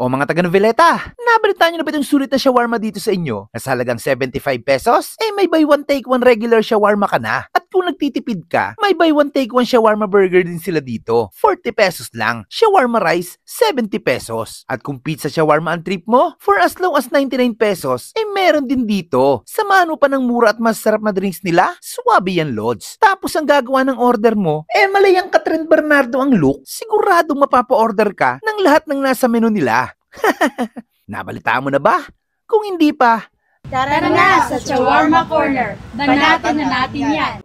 O mga taga Noveleta, nabalitaan nyo na ba itong sulit na shawarma dito sa inyo? Na sa halagang 75 pesos? Eh may buy one take one regular shawarma ka na. At kung nagtitipid ka, may buy one take one shawarma burger din sila dito. 40 pesos lang. Shawarma rice, 70 pesos. At kung pizza shawarma ang trip mo, for as low as 99 pesos, eh meron din dito. Samahan mo pa ng mura at masarap na drinks nila, Suwabe yan Lods. Tapos ang gagawa ng order mo, eh malayang Catherine Bernardo ang look, siguradong mapapa-order ka ng lahat ng nasa menu nila. Nabalitaan mo na ba? Kung hindi pa, Tara na sa Shawarma Corner. Banatan na natin yan.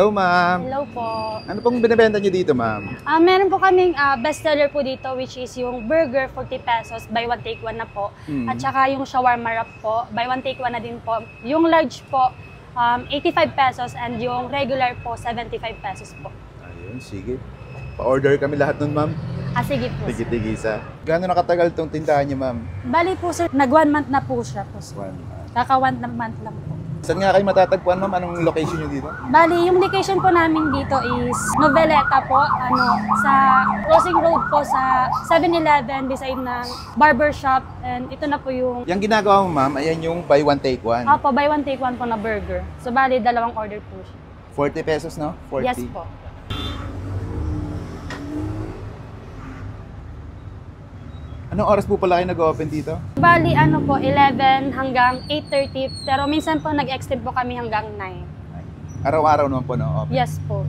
hello ma'am. Hello po. Ano pong binibenta niyo dito ma'am? Meron po kaming bestseller po dito which is yung burger 40 pesos, buy one take one na po. At saka yung shawarma wrap po, buy one take one na din po. Yung large po, 85 pesos and yung regular po, 75 pesos po. Ayun, sige. Pa-order kami lahat nun ma'am. Sige po. Tigit-tigisa. Gaano nakatagal tong tindahan niyo ma'am? Bali po sir, nag 1 month na po siya po sir. 1 month. Kaka 1 month lang po. Saan nga kayo matatagpuan ma'am? Anong location niyo dito? Bali, yung location po namin dito is Noveleta po, sa Crossing Road po sa 7-Eleven beside ng barbershop, and ito na po yung... Yung ginagawa mo ma'am, ayan yung buy one take one. Opo, buy one take one po na burger. So bali, dalawang order po siya. 40 pesos no? 40. Yes po. Anong oras po pala kayo nag-open dito? Bali, 11 hanggang 8:30, pero minsan po nag-extend po kami hanggang 9. Araw-araw naman po no? Open. Yes po.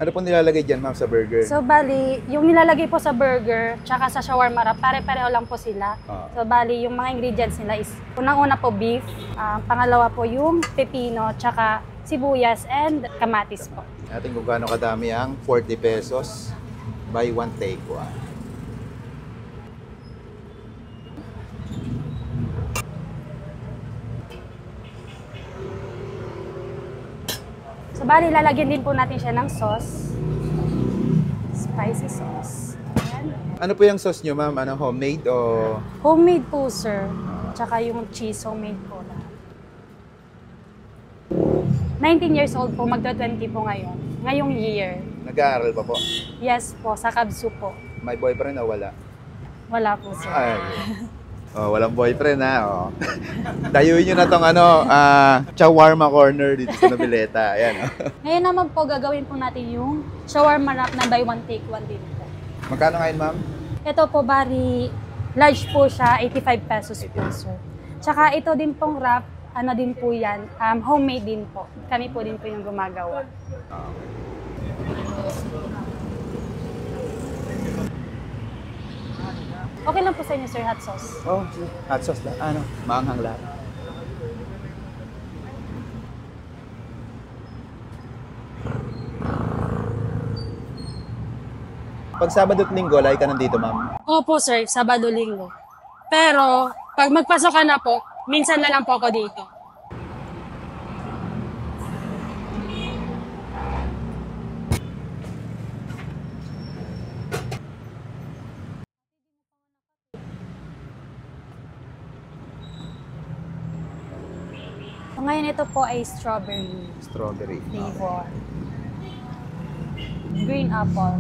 Ano pong nilalagay dyan ma'am sa burger? So bali, yung nilalagay po sa burger, tsaka sa shawarma wrap, pare-pareho lang po sila. So bali, yung mga ingredients nila is, unang-una po beef, pangalawa po yung pepino, tsaka sibuyas and kamatis po. Natin kung gaano kadami ang 40 pesos, buy one take one. So bali, lalagyan din po natin siya ng sauce. Spicy sauce. Ayan. Ano po yung sauce nyo ma'am? Ano, homemade o... Homemade po sir. Tsaka yung cheese, homemade po lahat. 19 years old po, magta-20 po ngayon. Ngayong year. Nag-aaral pa po? Yes po, sa Kabsu po. May boyfriend o wala? Wala po sir. Ay, oh, walang boyfriend ha. Oh. Dayuin nyo na tong shawarma corner dito sa Noveleta. Ayan, oh. Ngayon naman po, gagawin po natin yung shawarma wrap na buy one take one din po. Magkano ngayon ma'am? Ito po, bari, large po siya, 85 pesos po sir. Tsaka ito din pong wrap, din po yan, homemade din po. Kami po din po yung gumagawa. Okay lang po sa inyo sir, hot sauce. Oh, hot sauce lang. Ano? Maanghang lahat. Pag Sabado at Linggo, lagi ka nandito, ma'am? Opo sir, Sabado, Linggo. Pero, pag magpasok ka na po, minsan na lang po ako dito. So, ngayon ito po ay strawberry Strawberry. flavor. Green apple.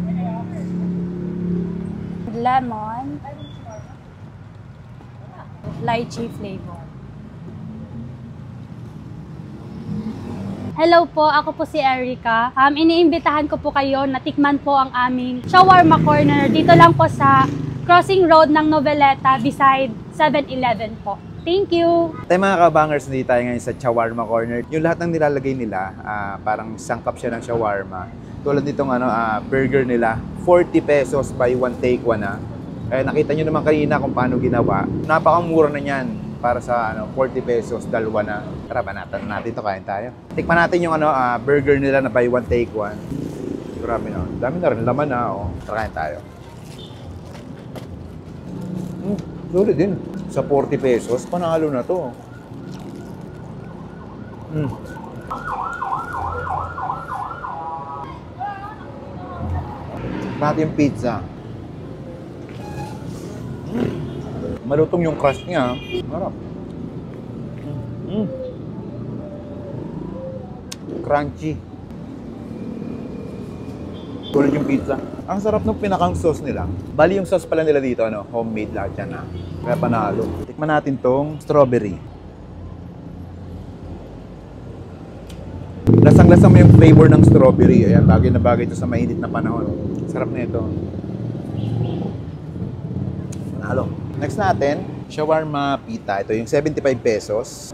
Lemon. Lychee flavor. Hello po, ako po si Erica. Iniimbitahan ko po kayo na tikman po ang aming shawarma corner dito lang po sa Crossing Road ng Noveleta beside 7-Eleven po. Thank you! Tayo mga kabangers, hindi tayo ngayon sa shawarma corner. Yung lahat ng nilalagay nila, parang sangkap siya ng shawarma. Tulad nitong burger nila, 40 pesos buy one take one na. Nakita nyo naman kanina kung paano ginawa. Napakamura na yan para sa 40 pesos, dalawa na. Tara, banatan natin ito, kain tayo. Tikman natin yung burger nila na buy one take one. Grabe na. Dami na rin laman na. Tara, kain tayo. Sulit din. Sa 40 pesos, panalo na to. Natin yung pizza. Malutong yung crust niya. Harap. Crunchy. Tulad yung pizza. Ang sarap ng pinakang sauce nila. Bali yung sauce pala nila dito, ano, homemade lahat yan na. Kaya panalo. Tikman natin tong strawberry. Lasang-lasang mo yung flavor ng strawberry. Ayan, bagay na bagay ito sa mainit na panahon. Sarap na ito. Panalo. Next natin, shawarma pita. Ito yung 75 pesos.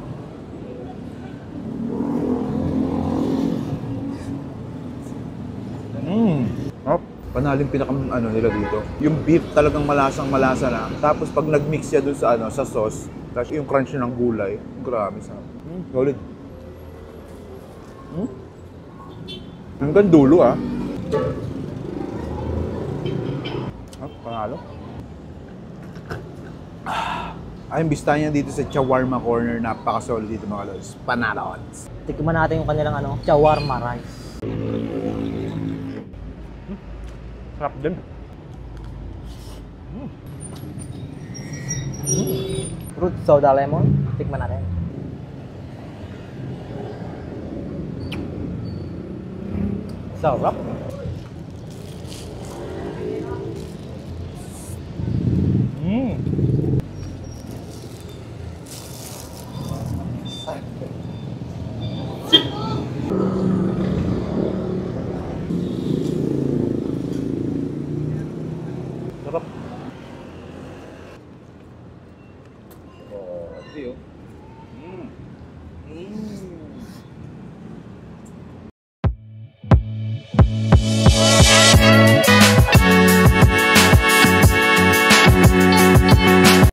Oh, panalo yung pinakang ano nila dito. Yung beef talagang malasang malasa na. Tapos pag nag-mix siya dun sa ano, sa sauce, tapos yung crunch ng gulay, grabe sarap. Solid. Hanggang dulo ah. Oh, panalo. Ay, yung bista niya dito sa Shawarma Corner, napaka-solid dito mga lods. Panalo. Tikman natin yung kanilang ano, shawarma rice. Sarap din. Fruit soda lemon. Tikman natin. Sarap. Sarap. Oh, ito yun.